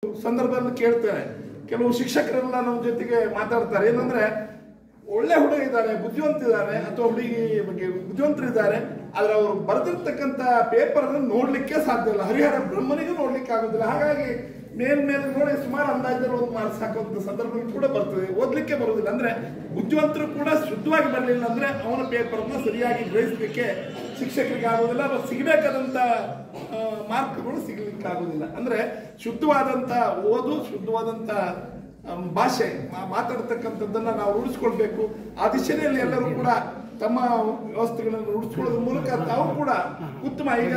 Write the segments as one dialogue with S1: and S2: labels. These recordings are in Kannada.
S1: ಸಂದರ್ಭದಲ್ಲಿ ಕೇಳ್ತಾರೆ. ಕೆಲವು ಶಿಕ್ಷಕರೆಲ್ಲ ನಮ್ಮ ಜೊತೆಗೆ ಮಾತಾಡ್ತಾರೆ. ಏನಂದ್ರೆ ಒಳ್ಳೆ ಹುಡುಗ ಇದ್ದಾರೆ, ಬುದ್ಧಿವಂತ ಇದ್ದಾರೆ, ಅಥವಾ ಹುಡುಗಿ ಬಗ್ಗೆ ಬುದ್ಧಿವಂತರಿದ್ದಾರೆ, ಆದ್ರೆ ಅವರು ಬರೆದಿರ್ತಕ್ಕಂಥ ಪೇಪರ್ ಅನ್ನು ನೋಡ್ಲಿಕ್ಕೆ ಸಾಧ್ಯ ಇಲ್ಲ. ಹರಿಹರ ಬ್ರಹ್ಮನಿಗೂ ನೋಡ್ಲಿಕ್ಕೆ ಆಗುದಿಲ್ಲ. ಹಾಗಾಗಿ ಮೇಲೆ ನೋಡಿ ಸುಮಾರು ಅಂದಾಜಲ್ಲಿ ಒಂದು ಮಾರ್ಕ್ಸ್ ಹಾಕುವಂತ ಸಂದರ್ಭ ಕೂಡ ಬರ್ತದೆ. ಓದ್ಲಿಕ್ಕೆ ಬರುವುದಿಲ್ಲ. ಅಂದ್ರೆ ಬುದ್ಧಿವಂತರು ಕೂಡ ಶುದ್ಧವಾಗಿ ಬರಲಿಲ್ಲ ಅಂದ್ರೆ ಅವನ ಪೇಪರ್ನ ಸರಿಯಾಗಿ ಗ್ರಹಿಸಲಿಕ್ಕೆ ಶಿಕ್ಷಕರಿಗೆ ಆಗುದಿಲ್ಲ. ಸಿಗಬೇಕಾದಂತ ಮಾರ್ಕ್ಗಳು ಸಿಗಲಿಕ್ಕೆ ಆಗುದಿಲ್ಲ. ಅಂದ್ರೆ ಶುದ್ಧವಾದಂತ ಓದು, ಶುದ್ಧವಾದಂತ ಭಾಷೆ ಮಾತಾಡ್ತಕ್ಕಂಥದ್ದನ್ನ ನಾವು ರೂಢಿಸ್ಕೊಳ್ಬೇಕು. ಆ ದಿಶೆಯಲ್ಲಿ ಎಲ್ಲರೂ ಕೂಡ ತಮ್ಮ ವ್ಯವಸ್ಥೆಗಳನ್ನು ರೂಢಿಸ್ಕೊಳ್ಳೋದ್ರ ಮೂಲಕ ತಾವು ಕೂಡ ಉತ್ತಮ. ಈಗ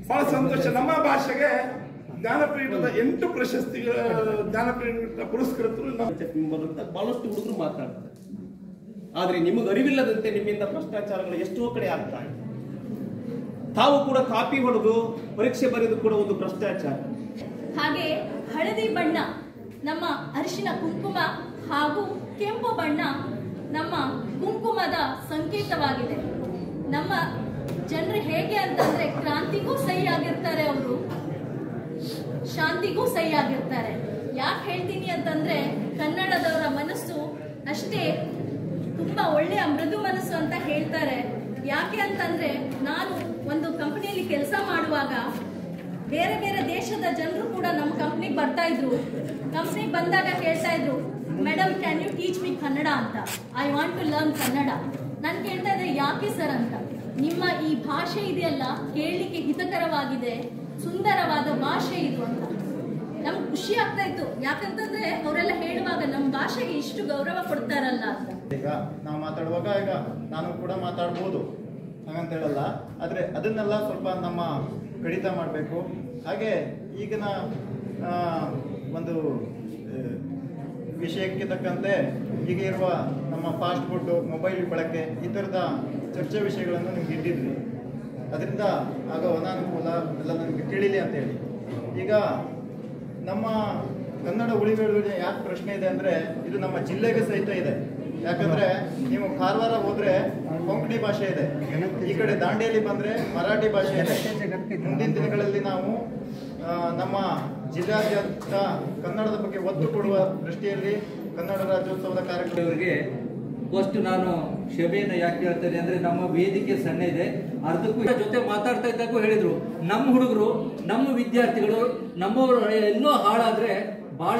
S1: ಬಹಳ ಸಂತೋಷ, ನಮ್ಮ ಭಾಷೆಗೆ ಜ್ಞಾನಪೀಠದ 8 ಪ್ರಶಸ್ತಿಗಳ ಜ್ಞಾನಪೀಠ ಪುರಸ್ಕೃತರು
S2: ಬಹಳಷ್ಟು ಹುಡುಗರು ಮಾತಾಡ್ತಾರೆ. ಆದ್ರೆ ನಿಮಗೆ ಅರಿವಿಲ್ಲದಂತೆ ನಿಮ್ಮಿಂದ ಭ್ರಷ್ಟಾಚಾರಗಳು ಎಷ್ಟೋ ಕಡೆ ಆಗ್ತಾ ಇದೆ. ತಾವು ಕೂಡ ಕಾಪಿ ಹೊಡೆದು ಪರೀಕ್ಷೆ ಬರೆದು ಕೂಡ ಒಂದು ಭ್ರಷ್ಟಾಚಾರ.
S3: ಹಾಗೆ ಹಳದಿ ಬಣ್ಣ ನಮ್ಮ ಅರಿಶಿನ ಕುಂಕುಮ ಹಾಗೂ ಕೆಂಪು ಬಣ್ಣ ನಮ್ಮ ಕುಂಕುಮದ ಸಂಕೇತವಾಗಿದೆ. ನಮ್ಮ ಜನರು ಹೇಗೆ ಅಂತಂದ್ರೆ ಕ್ರಾಂತಿಗೂ ಸಹಿ ಆಗಿರ್ತಾರೆ, ಅವರು ಶಾಂತಿಗೂ ಸಹಿ ಆಗಿರ್ತಾರೆ. ಯಾಕೆ ಹೇಳ್ತೀನಿ ಅಂತಂದ್ರೆ ಕನ್ನಡದವರ ಮನಸ್ಸು ಅಷ್ಟೇ ತುಂಬಾ ಒಳ್ಳೆಯ ಮೃದು ಮನಸ್ಸು ಅಂತ ಹೇಳ್ತಾರೆ. ಯಾಕೆ ಅಂತಂದ್ರೆ ನಾನು ಒಂದು ಕಂಪನಿಯಲ್ಲಿ ಕೆಲಸ ಮಾಡುವಾಗ ಬೇರೆ ಬೇರೆ ದೇಶದ ಜನರು ಕೂಡ ನಮ್ಮ ಕಂಪ್ನಿಗೆ ಬರ್ತಾ ಇದ್ರು. ಕಂಪ್ನಿಗೆ ಬಂದಾಗ ಕೇಳ್ತಾ ಇದ್ರು, madam can you teach me Kannada ಅಂತ. I want to learn Kannada. ನಾನು ಕೇಳ್ತಾ ಇದ್ದೆ ಯಾಕೆ ಸರ್ ಅಂತ. ನಿಮ್ಮ ಈ ಭಾಷೆ ಇದೆಯಲ್ಲ ಕೇಳಲಿಕ್ಕೆ ಹಿತಕರವಾಗಿದೆ, ಸುಂದರವಾದ ಭಾಷೆ ಇದು ಅಂತ. ನಮ್ಗೆ ಖುಷಿ ಆಗ್ತಾ ಇತ್ತು. ಯಾಕಂತಂದ್ರೆ ಅವರೆಲ್ಲ ಹೇಳುವಾಗ ನಮ್ಮ ಭಾಷೆಗೆ ಇಷ್ಟು ಗೌರವ ಕೊಡ್ತಾರಲ್ಲ ಅಂತ.
S4: ಈಗ ನಾವು ಮಾತಾಡುವಾಗ ಈಗ ನಾನು ಕೂಡ ಮಾತಾಡ್ಬೋದು ಹಾಗಂತ ಹೇಳಲ್ಲ, ಆದ್ರೆ ಅದನ್ನೆಲ್ಲ ಸ್ವಲ್ಪ ನಮ್ಮ ಕಡಿತ ಮಾಡಬೇಕು. ಹಾಗೆ ಈಗಿನ ಒಂದು ವಿಷಯಕ್ಕೆ ತಕ್ಕಂತೆ ಈಗ ಇರುವ ನಮ್ಮ ಫಾಸ್ಟ್ ಫುಡ್, ಮೊಬೈಲ್ ಬಳಕೆ, ಈ ಥರದ ಚರ್ಚೆ ವಿಷಯಗಳನ್ನು ನಿಮ್ಗೆ ಇಟ್ಟಿದ್ವಿ. ಅದರಿಂದ ಆಗ ಅನಾನುಕೂಲ ಎಲ್ಲ ನನಗೆ ತಿಳಿಲಿ ಅಂತೇಳಿ. ಈಗ ನಮ್ಮ ಕನ್ನಡ ಉಳಿಬೆಳವಣಿಗೆ ಯಾಕೆ ಪ್ರಶ್ನೆ ಇದೆ ಅಂದರೆ ಇದು ನಮ್ಮ ಜಿಲ್ಲೆಗೆ ಸಹಿತ ಇದೆ. ಯಾಕಂದರೆ ನೀವು ಕಾರವಾರ ಹೋದರೆ ಕೊಂಕಣಿ ಭಾಷೆ ಇದೆ, ಈ ಕಡೆ ದಾಂಡೇಲಿ ಬಂದರೆ ಮರಾಠಿ ಭಾಷೆ ಇದೆ. ಮುಂದಿನ ದಿನಗಳಲ್ಲಿ ನಾವು ನಮ್ಮ ಜಿಲ್ಲಾದ್ಯಂತ ಕನ್ನಡದ ಬಗ್ಗೆ ಒತ್ತು ಕೊಡುವ ದೃಷ್ಟಿಯಲ್ಲಿ ಕನ್ನಡ ರಾಜ್ಯೋತ್ಸವದ ಕಾರ್ಯಕ್ರಮಗಳಿಗೆ
S5: ಫಸ್ಟ್ ನಾನು ಕ್ಷಮೆಯನ್ನು ಯಾಕೆ ಹೇಳ್ತೇನೆ ಅಂದ್ರೆ ನಮ್ಮ ವೇದಿಕೆ ಸಣ್ಣ ಇದೆ. ಅರ್ಧಕ್ಕೂ ಜೊತೆ ಮಾತಾಡ್ತಾ ಇದ್ದಾಗೂ ಹೇಳಿದ್ರು, ನಮ್ಮ ಹುಡುಗರು, ನಮ್ಮ ವಿದ್ಯಾರ್ಥಿಗಳು, ನಮ್ಮವರು ಎಲ್ಲೋ ಹಾಳಾದ್ರೆ ಬಹಳ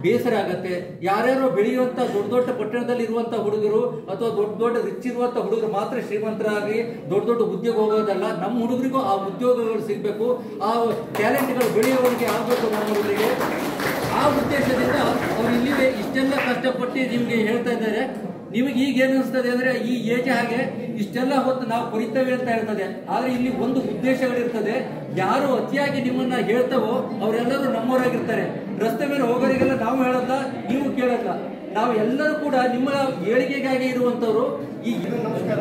S5: ಬೇಸರ ಆಗತ್ತೆ. ಯಾರ್ಯಾರೋ ಬೆಳೆಯುವಂತ ದೊಡ್ಡ ದೊಡ್ಡ ಪಟ್ಟಣದಲ್ಲಿ ಇರುವಂತ ಹುಡುಗರು ಅಥವಾ ದೊಡ್ಡ ದೊಡ್ಡ ರಿಚ್ ಇರುವಂತ ಹುಡುಗರು ಮಾತ್ರ ಶ್ರೀಮಂತರಾಗಿ ದೊಡ್ಡ ದೊಡ್ಡ ಉದ್ಯೋಗ ಹೋಗೋದಲ್ಲ. ನಮ್ಮ ಹುಡುಗರಿಗೂ ಆ ಉದ್ಯೋಗಗಳು ಸಿಗಬೇಕು, ಆ ಟ್ಯಾಲೆಂಟ್ಗಳು ಬೆಳೆಯುವವರಿಗೆ ಆಗಬೇಕು ನಮ್ಮ ಹುಡುಗರಿಗೆ. ಆ ಉದ್ದೇಶದಿಂದ ಅವ್ರು ಇಲ್ಲಿಗೆ ಇಷ್ಟೆಲ್ಲ ಕಷ್ಟಪಟ್ಟು ನಿಮ್ಗೆ ಹೇಳ್ತಾ ಇದ್ದಾರೆ. ನಿಮಗೆ ಈಗ ಏನು ಅನಿಸ್ತದೆ ಅಂದ್ರೆ ಈ ಏಜ್ ಹಾಗೆ ಇಷ್ಟೆಲ್ಲ ಹೊತ್ತು ನಾವು ಕೊರಿತೇವೆ ಅಂತ ಹೇಳ್ತದೆ. ಆದ್ರೆ ಇಲ್ಲಿ ಒಂದು ಉದ್ದೇಶಗಳಿರ್ತದೆ. ಯಾರು ಅತಿಯಾಗಿ ನಿಮ್ಮನ್ನ ಹೇಳ್ತಾವೋ ಅವರೆಲ್ಲರೂ ನಮ್ಮವರಾಗಿರ್ತಾರೆ. ರಸ್ತೆ ಮೇಲೆ ಹೋಗೋರಿಗೆಲ್ಲ ನಾವು ಹೇಳಲ್ಲ, ನೀವು ಕೇಳಲ್ಲ. ನಾವು ಎಲ್ಲರೂ ಕೂಡ ನಿಮ್ಮ ಏಳಿಗೆಗಾಗಿ ಇರುವಂತವ್ರು.
S4: ನಮಸ್ಕಾರ.